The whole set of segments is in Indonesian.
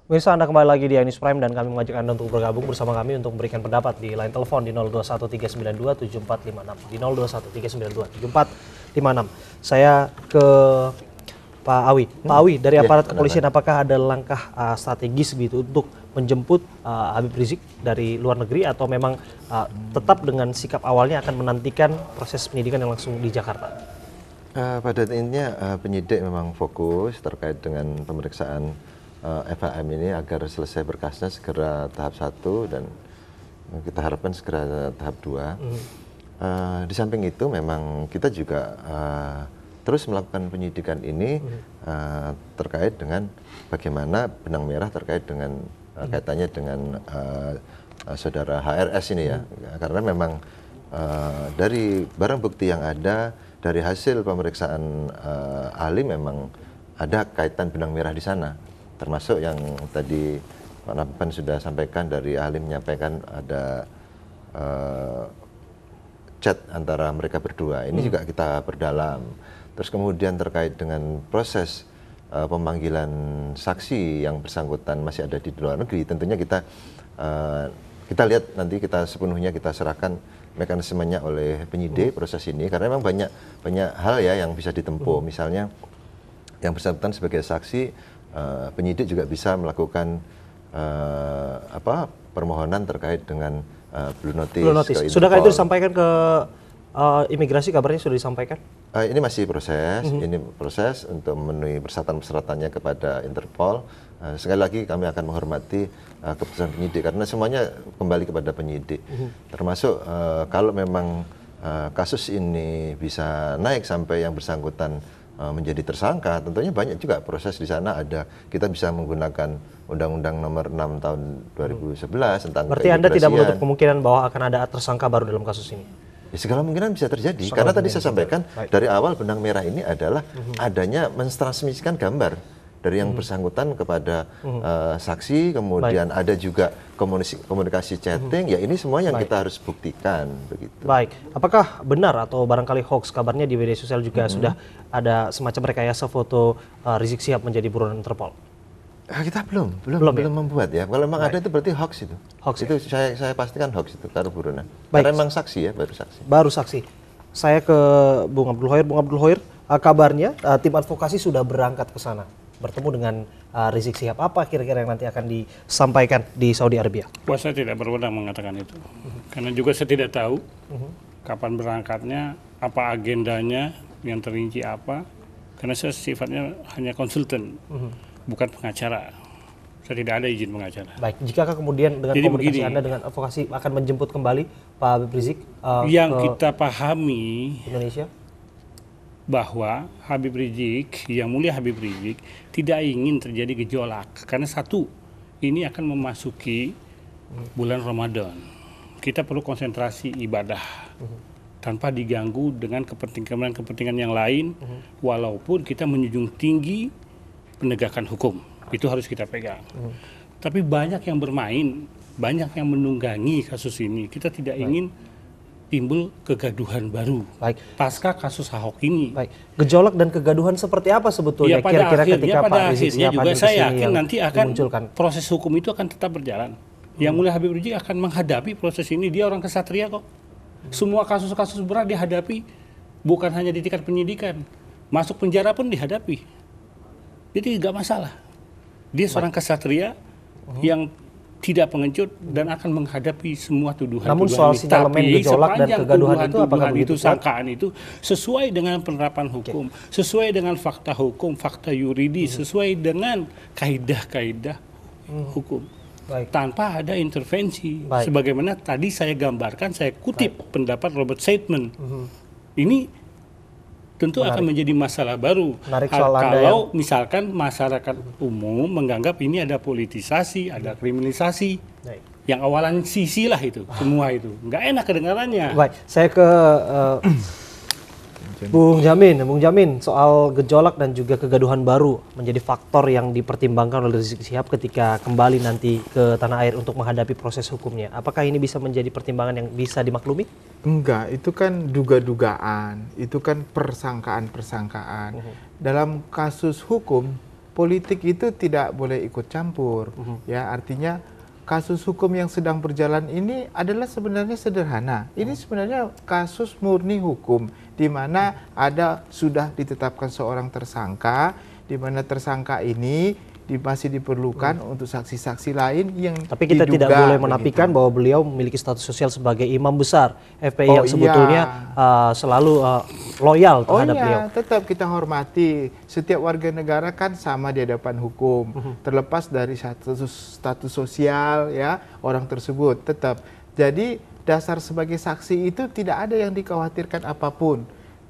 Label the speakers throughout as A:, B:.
A: Pemirsa, Anda kembali lagi di iNews Prime dan kami mengajak Anda untuk bergabung bersama kami untuk memberikan pendapat di line telepon di 0213927456 di 0213927456. Saya ke Pak Awi. Pak Awi, dari aparat kepolisian apakah ada langkah strategis begitu untuk menjemput Habib Rizik dari luar negeri atau memang tetap dengan sikap awalnya akan menantikan proses penyidikan yang langsung di Jakarta?
B: Pada intinya penyidik memang fokus terkait dengan pemeriksaan FHM ini agar selesai berkasnya segera tahap 1 dan kita harapkan segera tahap 2. Di samping itu memang kita juga terus melakukan penyidikan ini terkait dengan bagaimana benang merah terkait dengan kaitannya dengan saudara HRS ini ya, karena memang dari barang bukti yang ada, dari hasil pemeriksaan ahli memang ada kaitan benang merah di sana. Termasuk yang tadi Pak Naban sudah sampaikan, dari ahli menyampaikan ada chat antara mereka berdua. Ini juga kita perdalam. Terus kemudian terkait dengan proses pemanggilan saksi yang bersangkutan masih ada di luar negeri, tentunya kita lihat nanti, kita sepenuhnya kita serahkan mekanismenya oleh penyidik proses ini, karena memang banyak hal ya yang bisa ditempuh. Misalnya yang bersangkutan sebagai saksi, penyidik juga bisa melakukan permohonan terkait dengan blue notice.
A: Sudahkah itu disampaikan ke imigrasi? Kabarnya sudah disampaikan?
B: Ini masih proses, ini proses untuk memenuhi persyaratan-persyaratannya kepada Interpol. Sekali lagi kami akan menghormati keputusan penyidik karena semuanya kembali kepada penyidik. Termasuk kalau memang kasus ini bisa naik sampai yang bersangkutan menjadi tersangka, tentunya banyak juga proses di sana. Kita bisa menggunakan Undang-Undang Nomor 6 Tahun 2011 tentang
A: Berarti Anda tidak menutup kemungkinan bahwa akan ada tersangka baru dalam kasus ini?
B: Ya, segala kemungkinan bisa terjadi, karena tadi saya sampaikan dari awal benang merah ini adalah adanya mentransmisikan gambar dari yang bersangkutan kepada saksi, kemudian ada juga komunikasi chatting, ya ini semua yang kita harus buktikan begitu.
A: Baik, apakah benar atau barangkali hoax kabarnya di media sosial juga sudah ada semacam rekayasa foto Rizik Syihab menjadi buronan Interpol?
B: Kita belum membuat ya. Kalau memang ada itu berarti hoax itu. Hoax itu ya? saya pastikan hoax itu karo buronan. Karena memang saksi ya, baru saksi.
A: Saya ke Bung Abdul Hoir. Bung Abdul Hoir, kabarnya tim advokasi sudah berangkat ke sana bertemu dengan Rizik Syihab. Apa kira-kira yang nanti akan disampaikan di Saudi Arabia?
C: Wah, saya tidak berwenang mengatakan itu. Karena juga saya tidak tahu kapan berangkatnya, apa agendanya, yang terinci apa. Karena saya sifatnya hanya konsultan, bukan pengacara. Saya tidak ada izin pengacara.
A: Baik, jika kemudian dengan
C: jadi
A: komunikasi
C: begini,
A: Anda dengan advokasi akan menjemput kembali Pak Habib Rizik
C: yang kita pahami
A: Indonesia,
C: bahwa Habib Rizik, Yang Mulia Habib Rizik tidak ingin terjadi gejolak, karena satu, ini akan memasuki bulan Ramadan. Kita perlu konsentrasi ibadah tanpa diganggu dengan kepentingan yang lain, walaupun kita menjunjung tinggi penegakan hukum, itu harus kita pegang. Tapi banyak yang bermain, banyak yang menunggangi kasus ini. Kita tidak ingin timbul kegaduhan baru.
A: Baik.
C: Pasca kasus Ahok ini.
A: Baik. Gejolak dan kegaduhan seperti apa sebetulnya kira-kira ketika Pak Rizik Syihab
C: juga saya yakin nanti akan
A: dimunculkan?
C: Proses hukum itu akan tetap berjalan. Yang Mulia Habib Rizik akan menghadapi proses ini. Dia orang kesatria kok. Semua kasus-kasus berat dihadapi, bukan hanya di tingkat penyidikan. Masuk penjara pun dihadapi. Jadi nggak masalah. Dia seorang kesatria yang tidak pengecut dan akan menghadapi semua tuduhan.
A: Namun soal sinyalemen gejolak dan kegaduhan itu apakah begitu?
C: Sangkaan itu sesuai dengan penerapan hukum, sesuai dengan fakta hukum, fakta yuridis, sesuai dengan kaidah-kaidah hukum.
A: Baik.
C: Tanpa ada intervensi. Sebagaimana tadi saya gambarkan, saya kutip pendapat Robert Seidman. Ini tentu akan menjadi masalah baru. Kalau misalkan masyarakat umum menganggap ini ada politisasi, ada kriminalisasi. Yang awalan sisi lah itu, semua itu. Nggak enak kedengarannya.
A: Baik, saya ke Bung Jamin, soal gejolak dan juga kegaduhan baru menjadi faktor yang dipertimbangkan oleh Rizik Syihab ketika kembali nanti ke tanah air untuk menghadapi proses hukumnya. Apakah ini bisa menjadi pertimbangan yang bisa dimaklumi?
D: Enggak, itu kan duga-dugaan, itu kan persangkaan-persangkaan. Dalam kasus hukum, politik itu tidak boleh ikut campur. Ya, artinya kasus hukum yang sedang berjalan ini adalah sebenarnya sederhana. Ini sebenarnya kasus murni hukum, di mana sudah ditetapkan seorang tersangka, di mana tersangka ini masih diperlukan untuk saksi-saksi lain yang
A: Tapi kita tidak boleh menafikan bahwa beliau memiliki status sosial sebagai imam besar FPI yang sebetulnya selalu loyal terhadap beliau.
D: Tetap kita hormati. Setiap warga negara kan sama di hadapan hukum, terlepas dari status sosial ya orang tersebut. Tetap. Jadi dasar sebagai saksi itu tidak ada yang dikhawatirkan apapun.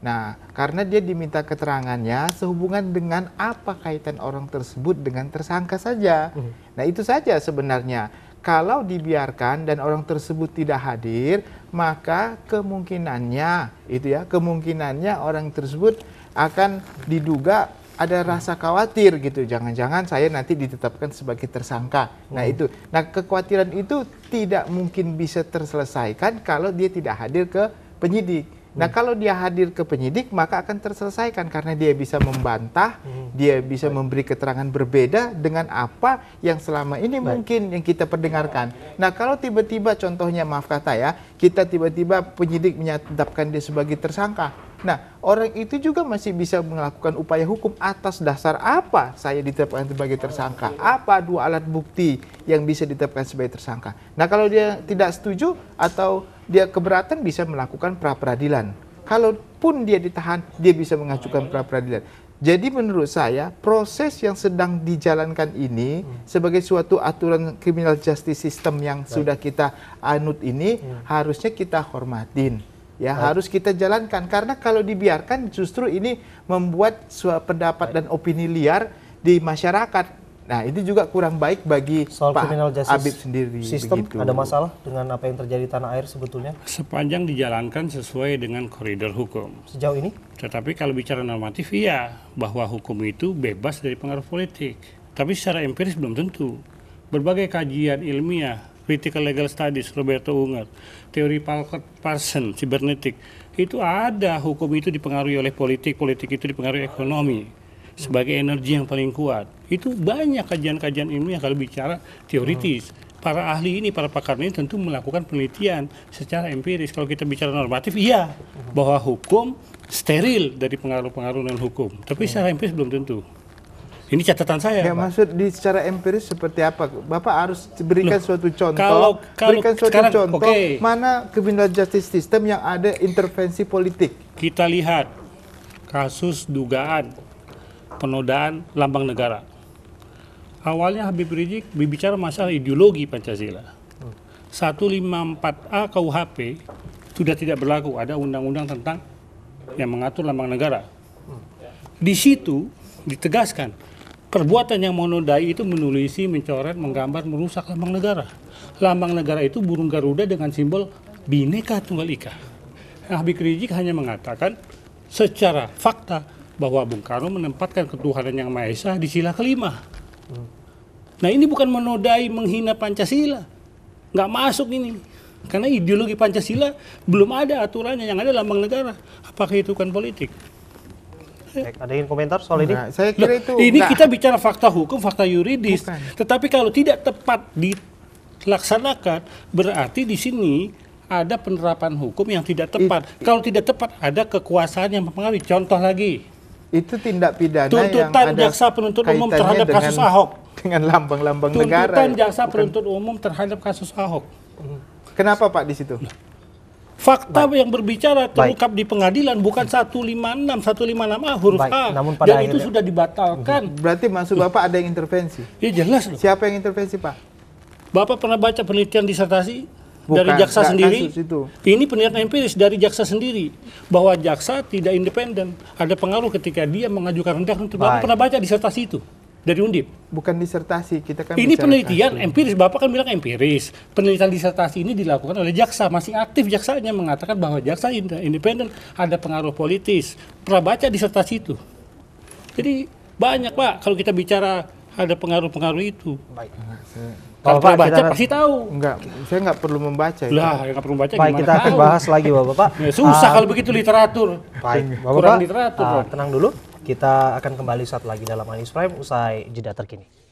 D: Nah, karena dia diminta keterangannya sehubungan dengan apa kaitan orang tersebut dengan tersangka saja. Nah, itu saja sebenarnya. Kalau dibiarkan dan orang tersebut tidak hadir, maka kemungkinannya orang tersebut akan diduga ada rasa khawatir gitu. Jangan-jangan saya nanti ditetapkan sebagai tersangka. Nah, itu. Nah, kekhawatiran itu tidak mungkin bisa terselesaikan kalau dia tidak hadir ke penyidik. Nah, kalau dia hadir ke penyidik, maka akan terselesaikan karena dia bisa membantah, dia bisa memberi keterangan berbeda dengan apa yang selama ini mungkin yang kita perdengarkan. Nah, kalau tiba-tiba contohnya, maaf kata ya, kita tiba-tiba penyidik menyatakan dia sebagai tersangka. Nah, orang itu juga masih bisa melakukan upaya hukum atas dasar apa saya ditetapkan sebagai tersangka. Apa dua alat bukti yang bisa ditetapkan sebagai tersangka. Nah, kalau dia tidak setuju atau dia keberatan bisa melakukan pra-peradilan. Kalaupun dia ditahan, dia bisa mengajukan pra-peradilan. Jadi menurut saya proses yang sedang dijalankan ini sebagai suatu aturan criminal justice system yang sudah kita anut ini harusnya kita hormatin. Ya, harus kita jalankan karena kalau dibiarkan justru ini membuat suatu pendapat dan opini liar di masyarakat. Nah, itu juga kurang baik bagi Pak Habib sendiri.
A: Sistem
D: begitu.
A: ada masalah dengan apa yang terjadi di tanah air sebetulnya?
C: Sepanjang dijalankan sesuai dengan koridor hukum.
A: Sejauh ini?
C: Tetapi kalau bicara normatif, iya, bahwa hukum itu bebas dari pengaruh politik. Tapi secara empiris belum tentu. Berbagai kajian ilmiah, critical legal studies, Roberto Unger, teori Parson, cybernetik, itu ada hukum itu dipengaruhi oleh politik, politik itu dipengaruhi ekonomi sebagai energi yang paling kuat. Itu banyak kajian-kajian ilmiah kalau bicara teoritis. Para ahli ini, para pakar ini tentu melakukan penelitian secara empiris. Kalau kita bicara normatif, iya, bahwa hukum steril dari pengaruh-pengaruh non-hukum. Tapi secara empiris belum tentu. Ini catatan saya.
D: Ya, maksud secara empiris seperti apa? Bapak harus berikan suatu contoh. Mana criminal justice system yang ada intervensi politik?
C: Kita lihat kasus dugaan penodaan lambang negara. Awalnya Habib Rizik berbicara masalah ideologi Pancasila. 154A KUHP sudah tidak berlaku, ada undang-undang tentang yang mengatur lambang negara. Di situ ditegaskan perbuatan yang menodai itu menulisi, mencoret, menggambar, merusak lambang negara. Lambang negara itu burung Garuda dengan simbol Bhinneka Tunggal Ika. Habib Rizik hanya mengatakan secara fakta bahwa Bung Karno menempatkan ketuhanan yang Maha Esa di sila kelima. Nah, ini bukan menodai, menghina Pancasila. Nggak masuk ini. Karena ideologi Pancasila belum ada aturannya, yang ada lambang negara. Apakah itu kan politik?
A: Baik, ada yang komentar soal ini?
D: Nah, saya kira itu
C: ini kita bicara fakta hukum, fakta yuridis.
D: Bukan.
C: Tetapi kalau tidak tepat dilaksanakan, berarti di sini ada penerapan hukum yang tidak tepat. Kalau tidak tepat, ada kekuasaan yang mempengaruhi. Contoh lagi.
D: Itu tindak pidana
C: tuntutan
D: yang ada
C: jaksa penuntut umum
D: kaitannya
C: terhadap kasus Ahok.
D: Dengan lambang-lambang negara.
C: Tuntutan jaksa penuntut umum terhadap kasus Ahok.
D: Kenapa Pak di situ?
C: Fakta yang berbicara terungkap di pengadilan bukan 156, 156A huruf A.
A: Namun pada
C: dan itu sudah dibatalkan.
D: Berarti maksud Bapak ada yang intervensi?
C: Ya jelas loh.
D: Siapa yang intervensi Pak?
C: Bapak pernah baca penelitian disertasi?
D: Bukan,
C: dari jaksa sendiri,
D: itu.
C: Ini penelitian empiris dari jaksa sendiri bahwa jaksa tidak independen, ada pengaruh ketika dia mengajukan rendah. Bapak pernah baca disertasi itu dari Undip?
D: Bukan disertasi, kita kan
C: ini penelitian empiris. Bapak kan bilang empiris. Penelitian disertasi ini dilakukan oleh jaksa, masih aktif jaksanya mengatakan bahwa jaksa independen, ada pengaruh politis. Pernah baca disertasi itu? Jadi banyak Pak kalau kita bicara ada pengaruh-pengaruh itu.
A: Baik.
C: Kalau Pak baca pasti tahu.
D: Enggak, saya nggak perlu membaca.
C: Lah, nggak perlu baca.
A: Baik, kita akan bahas lagi Bapak.
C: Ya, susah kalau begitu literatur.
A: Baik,
C: kurang literatur.
A: Tenang dulu. Kita akan kembali saat lagi dalam Anies Prime usai jeda terkini.